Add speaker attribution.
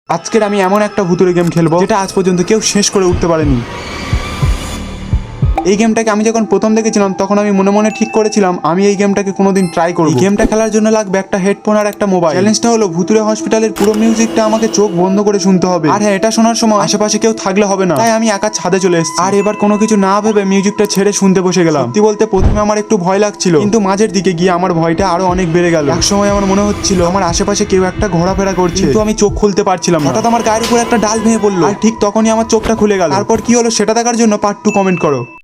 Speaker 1: আজকের আমি এমন একটা ভুতুড়ে গেম খেলবো যেটা আজ পর্যন্ত কেউ শেষ করে উঠতে পারেনি। এই গেমটাকে আমি যখন প্রথম দেখেছিলাম তখন আমি মনে মনে ঠিক করেছিলাম আমি এই গেমটাকে কোনোদিন ট্রাই করব। এই গেমটা খেলার জন্য লাগবে একটা হেডফোন আর একটা মোবাইল। চ্যালেঞ্জটা হলো ভুতুড়ে হসপিটালের পুরো মিউজিকটা আমাকে চোখ বন্ধ করে শুনতে হবে। আর হ্যাঁ, এটা শোনার সময় আশেপাশে কেউ থাকলে হবে না। তাই আমি একা ছাদে চলে এসেছি আর এবার কোনো কিছু না ভেবে মিউজিকটা ছেড়ে শুনতে বসে গেলাম। সত্যি বলতে প্রথমে আমার একটু ভয় লাগছিল, কিন্তু মাঝের দিকে গিয়ে আমার ভয়টা আরো অনেক বেড়ে গেল। এক সময় আমার মনে হচ্ছিল আমার আশেপাশে কেউ একটা ঘোরাফেরা করছে, কিন্তু আমি চোখ খুলতে পারছিলাম না। হঠাৎ আমার গায়ের উপর একটা ডাল ভেঙে পড়লো আর ঠিক তখনই আমার চোখটা খুলে গেল। তারপর কি হলো সেটা দেখার জন্য পার্ট 2 কমেন্ট করো।